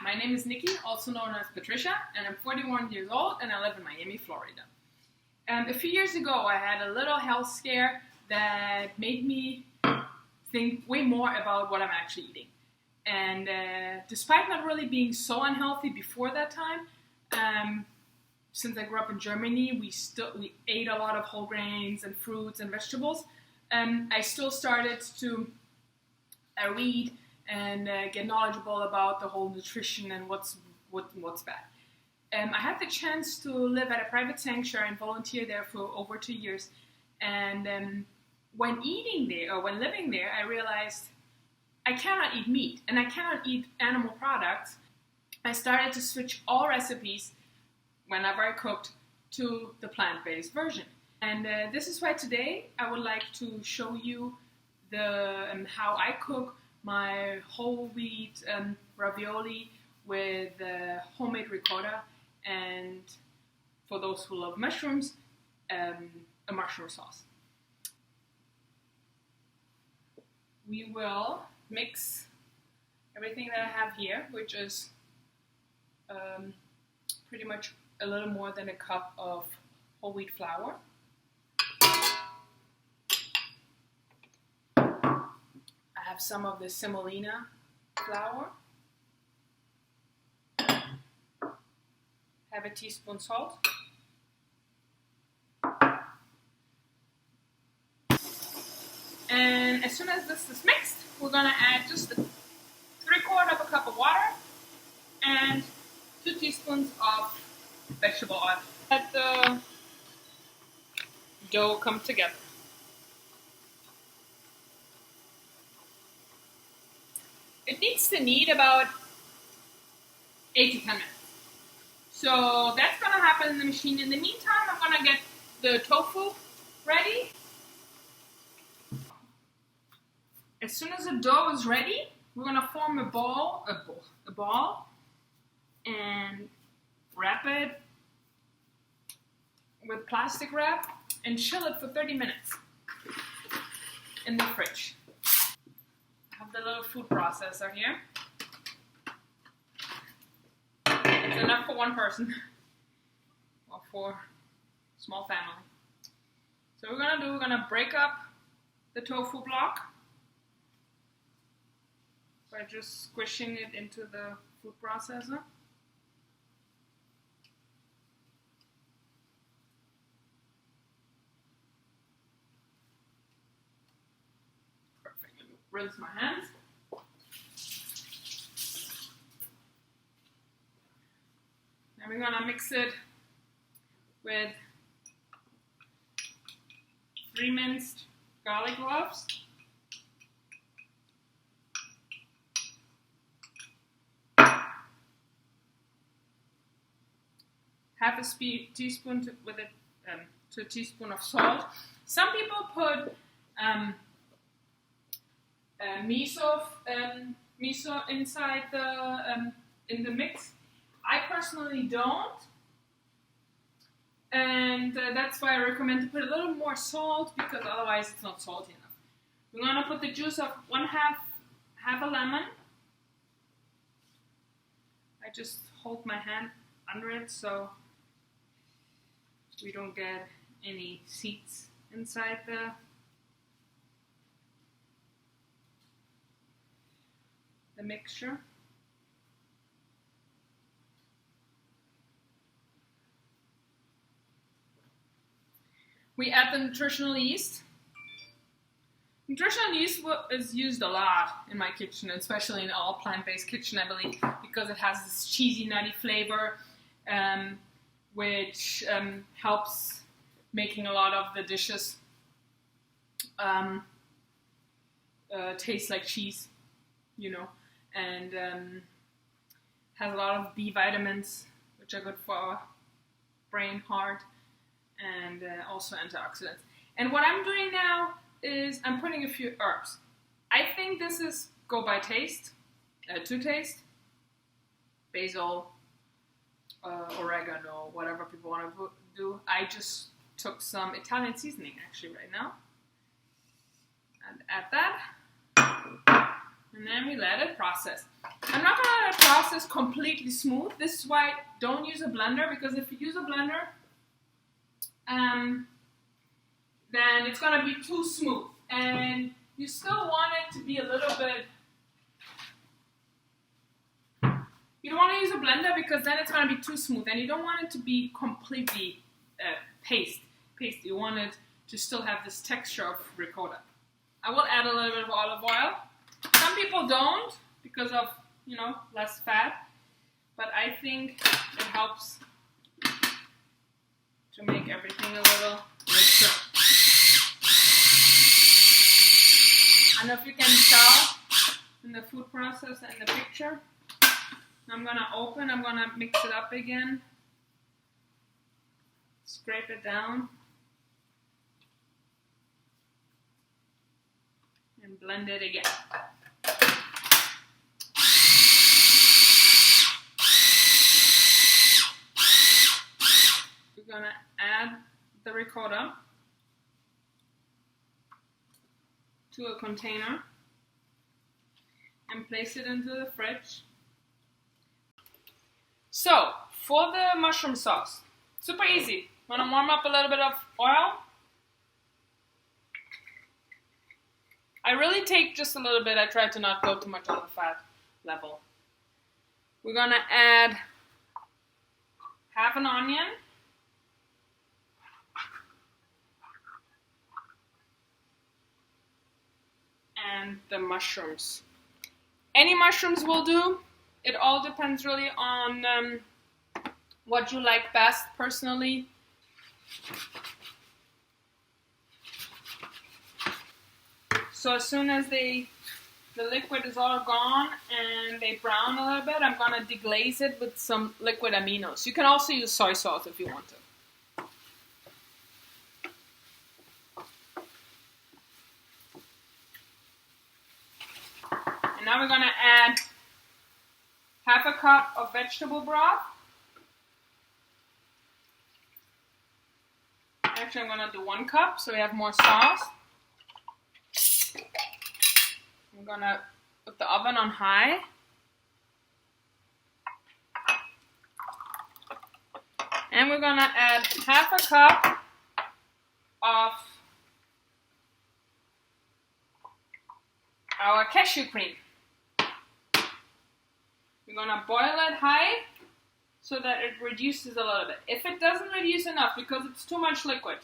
my name is Nicki, also known as Patricia, and I'm 41 years old and I live in Miami, Florida. A few years ago I had a little health scare that made me think way more about what I'm actually eating. And despite not really being so unhealthy before that time, since I grew up in Germany, we ate a lot of whole grains and fruits and vegetables. I still started to read and get knowledgeable about the whole nutrition and what's bad. I had the chance to live at a private sanctuary and volunteer there for over 2 years. And when living there, I realized I cannot eat meat and I cannot eat animal products. I started to switch all recipes whenever I cooked to the plant-based version. And this is why today I would like to show you how I cook my whole wheat ravioli with homemade ricotta, and for those who love mushrooms, a mushroom sauce. We will mix everything that I have here, which is pretty much a little more than a cup of whole wheat flour. I have some of the semolina flour. Have a teaspoon salt. And as soon as this is mixed, we're gonna add just 3/4 of a cup of water and 2 teaspoons of vegetable oil. Let the dough come together. It needs to knead about 8 to 10 minutes. So that's gonna happen in the machine. In the meantime, I'm gonna get the tofu ready. As soon as the dough is ready, we're gonna form a ball, and wrap it with plastic wrap and chill it for 30 minutes in the fridge. I have the little food processor here. It's enough for one person, or for a small family. So we're gonna break up the tofu block by just squishing it into the food processor. Perfect. Let me rinse my hands. Now we're gonna mix it with 3 minced garlic cloves, half a teaspoon to a teaspoon of salt. Some people put miso inside in the mix. I personally don't, and that's why I recommend to put a little more salt, because otherwise it's not salty enough. We're gonna put the juice of half a lemon. I just hold my hand under it so we don't get any seeds inside the mixture. We add the nutritional yeast. Nutritional yeast is used a lot in my kitchen, especially in all plant-based kitchen, I believe, because it has this cheesy, nutty flavor, which helps making a lot of the dishes taste like cheese, and has a lot of B vitamins, which are good for our brain, heart, and also antioxidants. And what I'm doing now is I'm putting a few herbs. I think this is go by taste, to taste. Basil, oregano, whatever people want to do. I just took some Italian seasoning actually right now and add that, and then we let it process. I'm not going to let it process completely smooth. This is why don't use a blender, because if you use a blender, then it's gonna be too smooth. And you still want it to be a little bit, you don't want to use a blender because then it's going to be too smooth, and you don't want it to be completely paste. You want it to still have this texture of ricotta. I will add a little bit of olive oil. Some people don't because of, you know, less fat, but I think it helps to make everything a little richer. I don't know if you can tell in the food process and the picture. I'm gonna mix it up again, scrape it down, and blend it again. We're gonna add the ricotta to a container and place it into the fridge. So, for the mushroom sauce, super easy. Want to warm up a little bit of oil. I really take just a little bit. I try to not go too much on the fat level. We're going to add half an onion. And the mushrooms. Any mushrooms will do. It all depends really on what you like best personally. So as soon as the liquid is all gone and they brown a little bit, I'm going to deglaze it with some liquid aminos. You can also use soy sauce if you want to. And now we're going to add half a cup of vegetable broth. Actually, I'm going to do 1 cup so we have more sauce. I'm going to put the oven on high. And we're going to add half a cup of our cashew cream. We're going to boil it high so that it reduces a little bit. If it doesn't reduce enough because it's too much liquid,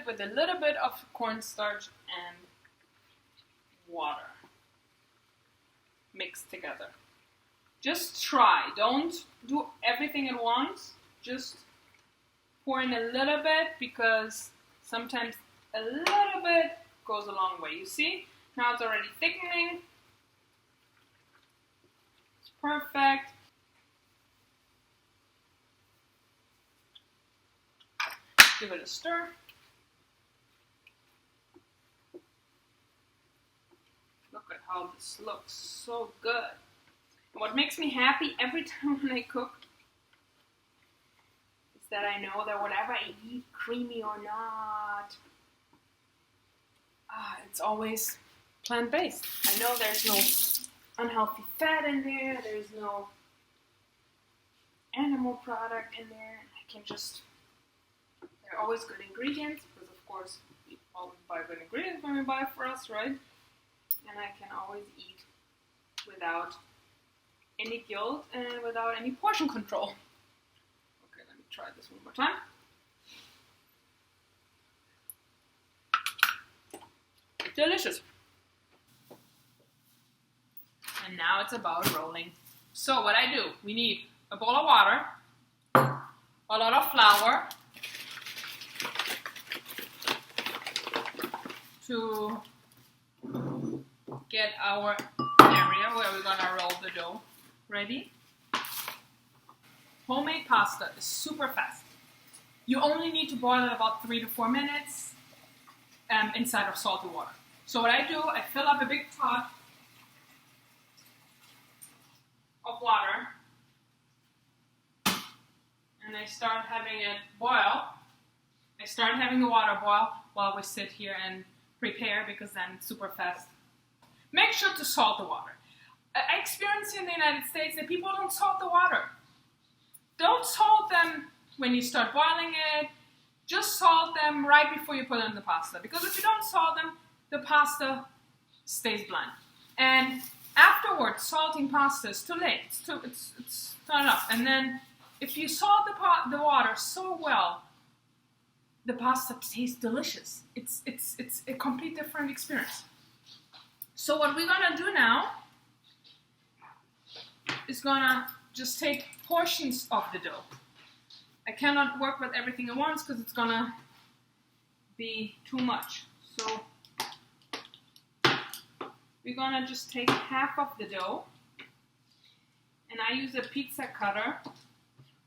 with a little bit of cornstarch and water mixed together. Just try. Don't do everything at once. Just pour in a little bit because sometimes a little bit goes a long way. You see? Now it's already thickening. It's perfect. Give it a stir. Look at how this looks, so good. And what makes me happy every time when I cook is that I know that whatever I eat, creamy or not, it's always plant-based. I know there's no unhealthy fat in there, there's no animal product in there. I can just, they're always good ingredients, because of course we always buy good ingredients when we buy for us, right? And I can always eat without any guilt and without any portion control. Okay, let me try this one more time. Delicious. And now it's about rolling. So what I do, we need a bowl of water, a lot of flour to get our area where we're gonna roll the dough ready. Homemade pasta is super fast. You only need to boil it about 3 to 4 minutes inside of salty water. So what I do, I fill up a big pot of water and I start having it boil. I start having the water boil while we sit here and prepare, because then it's super fast. Make sure to salt the water. I experience in the United States that people don't salt the water. Don't salt them when you start boiling it. Just salt them right before you put it in the pasta. Because if you don't salt them, the pasta stays bland. And afterwards, salting pasta is too late. It's not enough. And then if you salt the water so well, the pasta tastes delicious. It's a complete different experience. So what we're gonna do now is gonna just take portions of the dough. I cannot work with everything at once because it's gonna be too much. So we're gonna just take half of the dough, and I use a pizza cutter,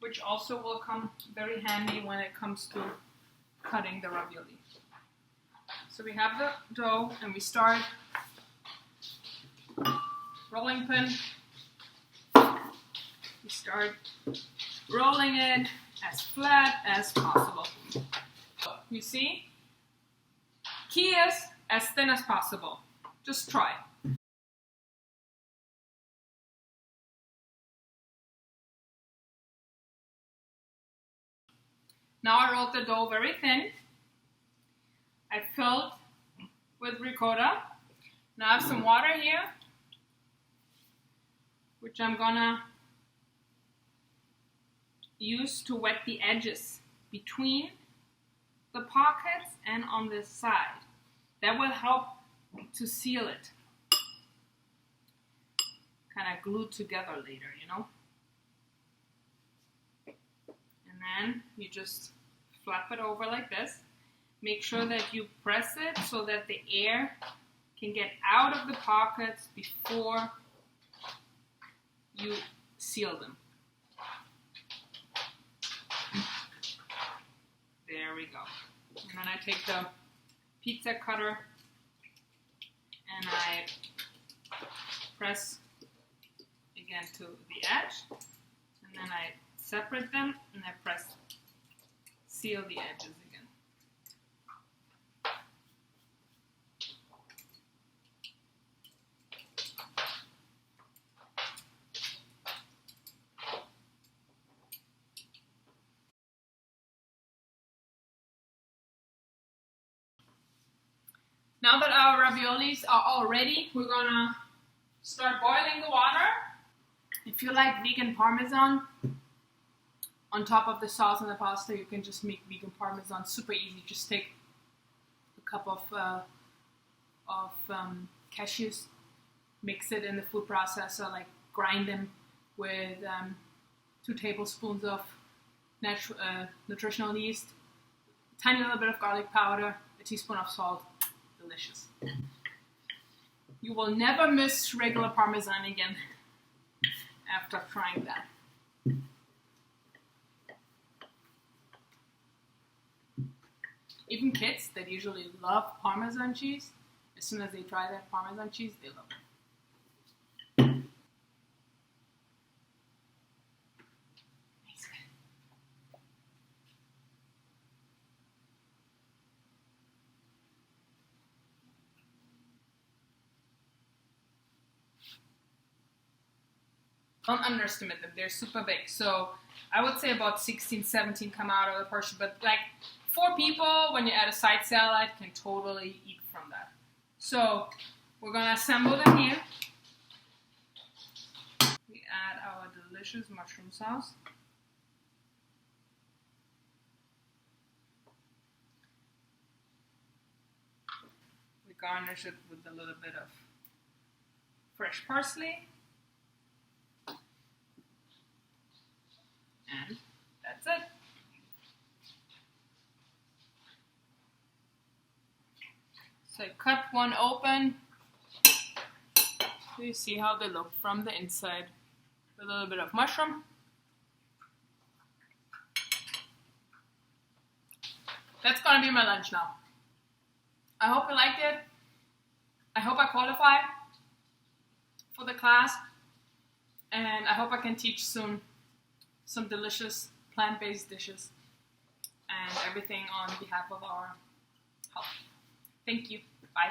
which also will come very handy when it comes to cutting the ravioli. So we have the dough, and we start rolling pin. We start rolling it as flat as possible. You see? Key is as thin as possible. Just try. Now I rolled the dough very thin. I filled with ricotta. Now I have some water here, which I'm gonna use to wet the edges between the pockets and on this side. That will help to seal it. Kind of glued together later, you know? And then you just flap it over like this. Make sure that you press it so that the air can get out of the pockets before you seal them. There we go. And then I take the pizza cutter and I press again to the edge, and then I separate them and I press, seal the edges again. Now that our raviolis are all ready, we're gonna start boiling the water. If you like vegan parmesan on top of the sauce and the pasta, you can just make vegan parmesan super easy. Just take a cup of cashews, mix it in the food processor, like grind them with 2 tablespoons of nutritional yeast, a tiny little bit of garlic powder, a teaspoon of salt. Delicious. You will never miss regular parmesan again after trying that. Even kids that usually love parmesan cheese, as soon as they try that parmesan cheese, they love it. Don't underestimate them, they're super big. So I would say about 16, 17 come out of the portion, but like 4 people, when you add a side salad, can totally eat from that. So we're gonna assemble them here. We add our delicious mushroom sauce. We garnish it with a little bit of fresh parsley. And that's it. So I cut one open. So you see how they look from the inside. A little bit of mushroom. That's gonna be my lunch now. I hope you liked it. I hope I qualify for the class. And I hope I can teach soon some delicious plant-based dishes and everything on behalf of our health. Thank you. Bye.